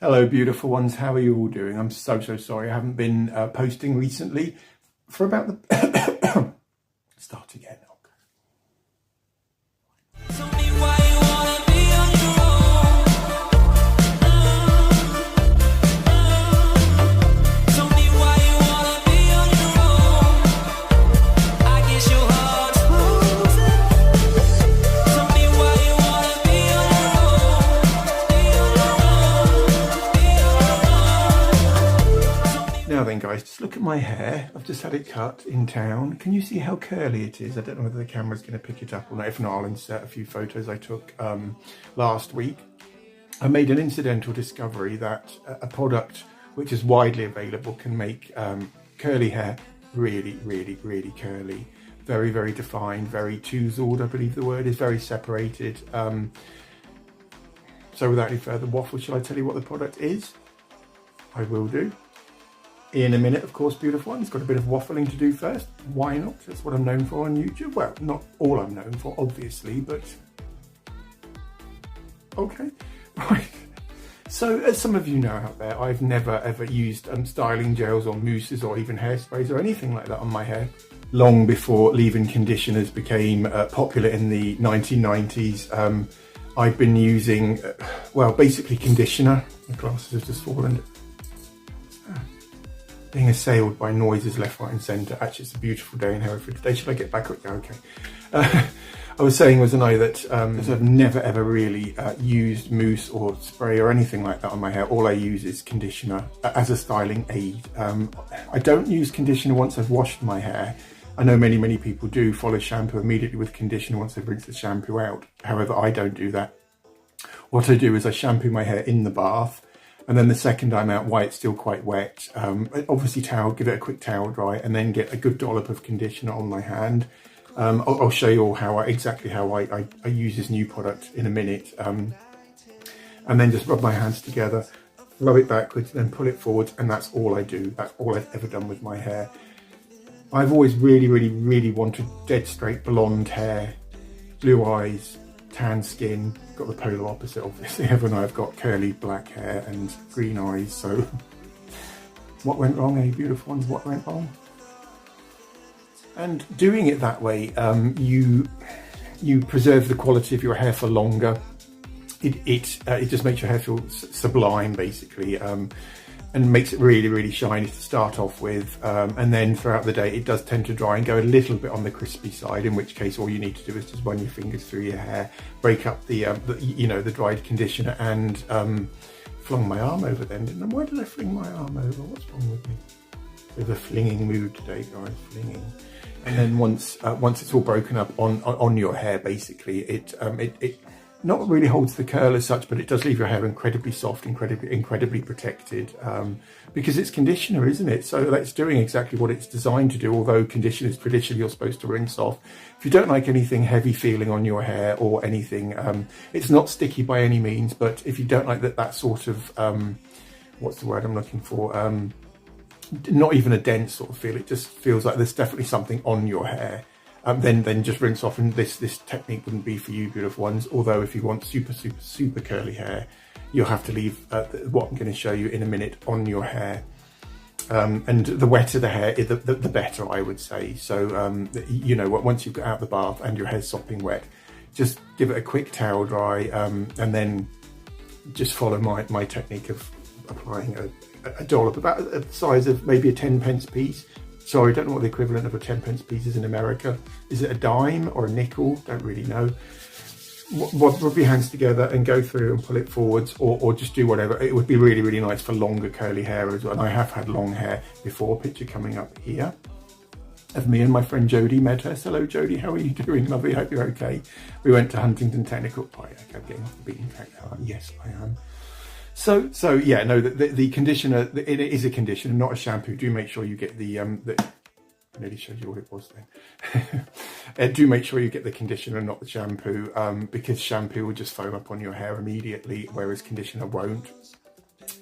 Hello beautiful ones, how are you all doing? I'm so sorry I haven't been posting recently for about the... Start again. Now then guys, just look at my hair. I've just had it cut in town. Can you see how curly it is? I don't know whether the camera's going to pick it up or not. If not, I'll insert a few photos I took last week. I made an incidental discovery that a product which is widely available can make curly hair really curly. Very defined, very touzled, I believe the word is, very separated. So without any further waffle, shall I tell you what the product is? I will do. In a minute, of course, beautiful ones. Got a bit of waffling to do first. Why not? That's what I'm known for on YouTube. Well, not all I'm known for, obviously, but... Okay, right. So, as some of you know out there, I've never ever used styling gels or mousses or even hairsprays or anything like that on my hair. Long before leave-in conditioners became popular in the 1990s, I've been using, well, basically conditioner. My glasses have just fallen. Being assailed by noises left, right and centre. Actually, it's a beautiful day in Hereford today. Should I get back up? Yeah, okay. I was saying, wasn't I, that I've never ever really used mousse or spray or anything like that on my hair. All I use is conditioner as a styling aid. I don't use conditioner once I've washed my hair. I know many people do follow shampoo immediately with conditioner once they've rinsed the shampoo out. However, I don't do that. What I do is I shampoo my hair in the bath, and then the second I'm out, while it's still quite wet, obviously give it a quick towel dry, and then get a good dollop of conditioner on my hand. I'll show you all exactly how I use this new product in a minute. And then just rub my hands together, rub it backwards, then pull it forwards, and that's all I do. That's all I've ever done with my hair. I've always really wanted dead straight blonde hair, blue eyes, tan skin. Got the polar opposite, obviously. Everyone I've got curly black hair and green eyes, so what went wrong, eh, beautiful ones? What went wrong? And doing it that way, you preserve the quality of your hair for longer. It just makes your hair feel sublime, basically, and makes it really shiny to start off with. And then throughout the day, it does tend to dry and go a little bit on the crispy side, in which case all you need to do is just run your fingers through your hair, break up the dried conditioner, and flung my arm over then, didn't I? Why did I fling my arm over? What's wrong with me? With a flinging mood today, guys, flinging. And then once it's all broken up on your hair, basically, it not really holds the curl as such, but it does leave your hair incredibly soft, incredibly protected, because it's conditioner, isn't it? So that's doing exactly what it's designed to do, although conditioner is traditionally you're supposed to rinse off. If you don't like anything heavy feeling on your hair or anything, it's not sticky by any means, but if you don't like that sort of, what's the word I'm looking for? Not even a dense sort of feel, it just feels like there's definitely something on your hair. Then just rinse off, and this technique wouldn't be for you, beautiful ones. Although if you want super curly hair, you'll have to leave what I'm going to show you in a minute on your hair. And the wetter the hair, the better, I would say. So you know, once you've got out the bath and your hair's sopping wet, just give it a quick towel dry, and then just follow my technique of applying a dollop about the size of maybe a 10p piece. Sorry, don't know what the equivalent of a 10p piece is in America. Is it a dime or a nickel? Don't really know. Rub your hands together and go through and pull it forwards, or just do whatever. It would be really nice for longer curly hair as well. And I have had long hair before. Picture coming up here of me and my friend Jodie. Met her. Hello Jodie, how are you doing, lovely? Hope you're okay. We went to Huntington Technical. Oh, yeah, I'm getting off the beaten track now. Yes, I am. So yeah, no, the conditioner, it is a conditioner, not a shampoo. Do make sure you get the I nearly showed you what it was then. Do make sure you get the conditioner, not the shampoo, because shampoo will just foam up on your hair immediately, whereas conditioner won't.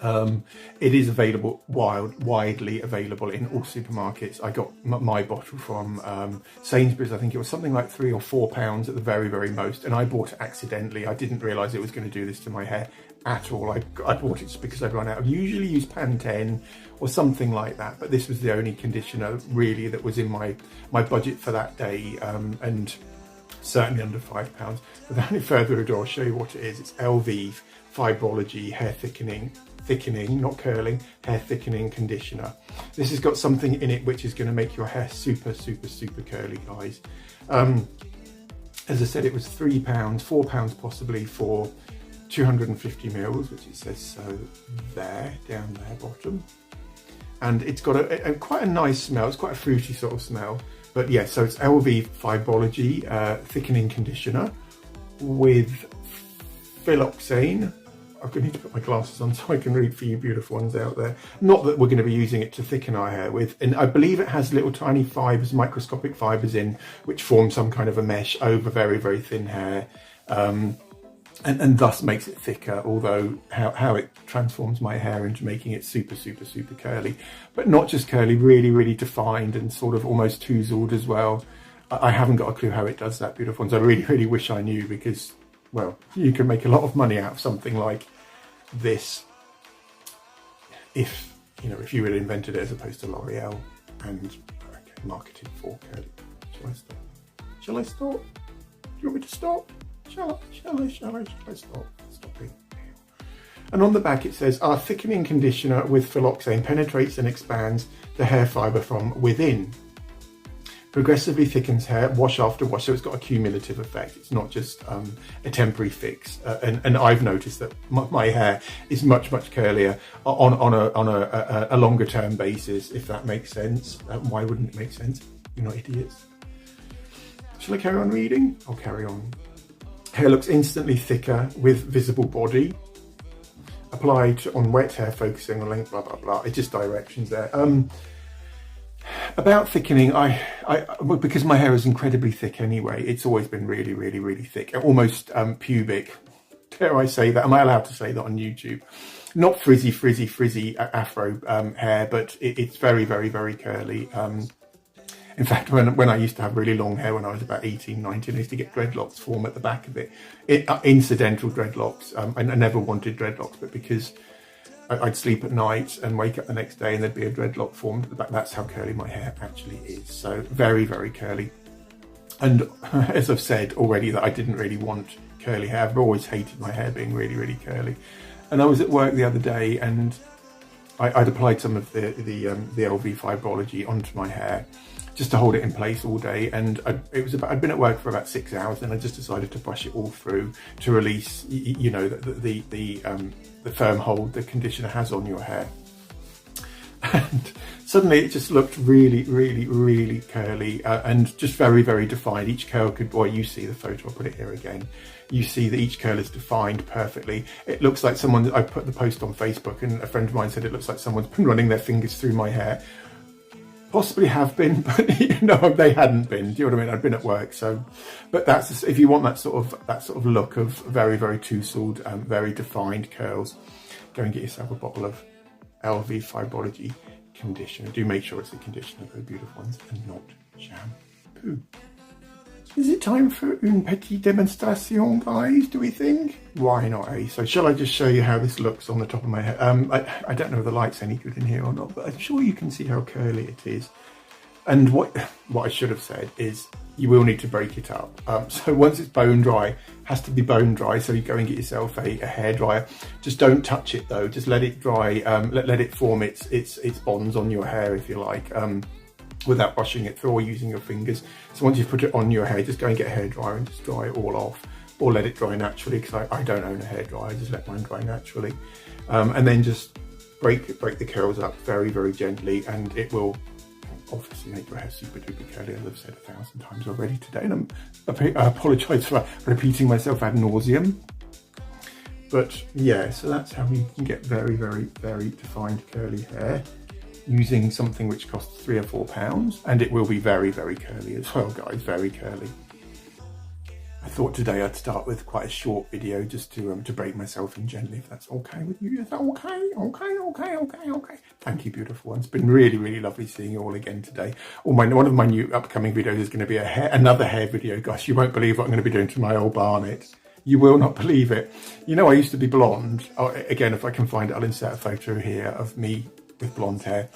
It is available, widely available in all supermarkets. I got my bottle from Sainsbury's. I think it was something like £3 or £4 at the very, very most. And I bought it accidentally. I didn't realise it was going to do this to my hair at all. I bought it just because I'd run out. I usually use Pantene or something like that, but this was the only conditioner really that was in my budget for that day, and certainly under £5. Without any further ado, I'll show you what it is. It's Elvive Fibrology hair thickening, not curling, hair thickening conditioner. This has got something in it which is going to make your hair super, super, super curly, guys. As I said, it was £3, £4 possibly for 250 mils, which it says so there, down there bottom. And it's got a quite a nice smell. It's quite a fruity sort of smell. But yeah, so it's Elvive Fibrology thickening conditioner with Fibrology. I'm going to need to put my glasses on so I can read for you beautiful ones out there. Not that we're going to be using it to thicken our hair with. And I believe it has little tiny fibres, microscopic fibres in, which form some kind of a mesh over very, very thin hair. And thus makes it thicker, although how it transforms my hair into making it super, super, super curly. But not just curly, really, really defined and sort of almost touzled as well. I haven't got a clue how it does that, beautiful ones. I really, really wish I knew, because, well, you can make a lot of money out of something like this if you had invented it as opposed to L'Oreal and marketed for curly. Shall I stop? Shall I stop? Do you want me to stop? Shall I stop? Stopping. And on the back it says, our thickening conditioner with Fibrology penetrates and expands the hair fibre from within. Progressively thickens hair, wash after wash, so it's got a cumulative effect. It's not just a temporary fix. And I've noticed that my hair is much, much curlier on a longer term basis, if that makes sense. Why wouldn't it make sense? You're not idiots. Shall I carry on reading? I'll carry on. Hair looks instantly thicker with visible body. Applied on wet hair, focusing on length, blah, blah, blah. It's just directions there. About thickening, because my hair is incredibly thick anyway, it's always been really, really, really thick, almost pubic. Dare I say that? Am I allowed to say that on YouTube? Not frizzy afro hair, but it's very, very, very curly. In fact, when I used to have really long hair when I was about 18, 19, I used to get dreadlocks form at the back of it. Incidental dreadlocks. I never wanted dreadlocks, but because I'd sleep at night and wake up the next day and there'd be a dreadlock formed at the back. That's how curly my hair actually is. So very, very curly. And as I've said already, that I didn't really want curly hair. I've always hated my hair being really, really curly. And I was at work the other day and I'd applied some of the Elvive Fibrology onto my hair just to hold it in place all day. And I'd been at work for about 6 hours, and I just decided to brush it all through to release, the firm hold the conditioner has on your hair. And suddenly it just looked really, really, really curly and just very, very defined. Each curl you see the photo, I'll put it here again. You see that each curl is defined perfectly. It looks like I put the post on Facebook and a friend of mine said it looks like someone's been running their fingers through my hair. Possibly have been, but they hadn't been. Do you know what I mean? I'd been at work, so. But that's, if you want that sort of look of very, very touzled, very defined curls, go and get yourself a bottle of Elvive Fibrology conditioner. Do make sure it's a conditioner, they're beautiful ones, and not shampoo. Is it time for une petite demonstration, guys, do we think? Why not, eh? So shall I just show you how this looks on the top of my head? I don't know if the light's any good in here or not, but I'm sure you can see how curly it is. And what I should have said is you will need to break it up. So once it's bone dry, has to be bone dry, so you go and get yourself a hairdryer. Just don't touch it though, just let it dry, let it form its bonds on your hair, if you like. Without brushing it through or using your fingers. So once you've put it on your hair, just go and get a hairdryer and just dry it all off, or let it dry naturally, because I don't own a hairdryer, I just let mine dry naturally. And then just break the curls up very, very gently, and it will obviously make your hair super duper curly, as I've said 1,000 times already today, and I apologise for repeating myself ad nauseum. But yeah, so that's how you can get very, very, very defined curly hair, using something which costs £3 or £4, and it will be very, very curly as well, guys, very curly. I thought today I'd start with quite a short video just to break myself in gently, if that's okay with you. Is that okay? Okay. Thank you, beautiful ones. It's been really, really lovely seeing you all again today. One of my new upcoming videos is going to be another hair video. Gosh, you won't believe what I'm going to be doing to my old barnet. You will not believe it. You know, I used to be blonde. Again, if I can find it, I'll insert a photo here of me with blonde hair.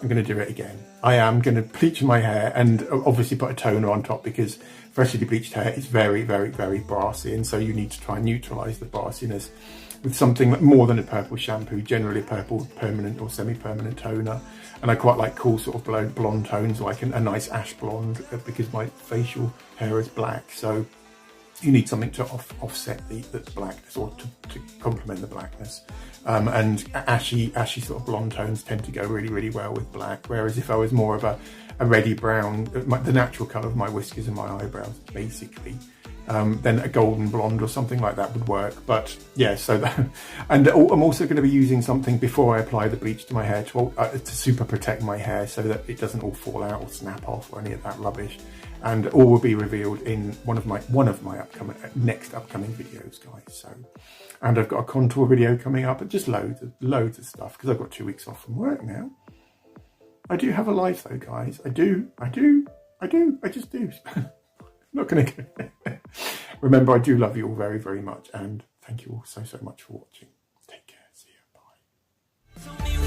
I'm going to do it again. I am going to bleach my hair and obviously put a toner on top, because freshly bleached hair is very, very, very brassy, and so you need to try and neutralise the brassiness with something more than a purple shampoo, generally a purple permanent or semi-permanent toner. And I quite like cool sort of blonde tones, like a nice ash blonde, because my facial hair is black. So you need something to offset the blackness, or to complement the blackness. And ashy sort of blonde tones tend to go really, really well with black. Whereas if I was more of a reddy brown, the natural colour of my whiskers and my eyebrows, basically, then a golden blonde or something like that would work. But yeah, so that, and I'm also going to be using something before I apply the bleach to my hair to super protect my hair, so that it doesn't all fall out or snap off or any of that rubbish. And all will be revealed in one of my next upcoming videos, guys. So, and I've got a contour video coming up, and just loads of stuff, because I've got 2 weeks off from work now. I do have a life though, guys. I just do. I'm not gonna go. Remember, I do love you all very, very much, and thank you all so much for watching. Take care. See you. Bye.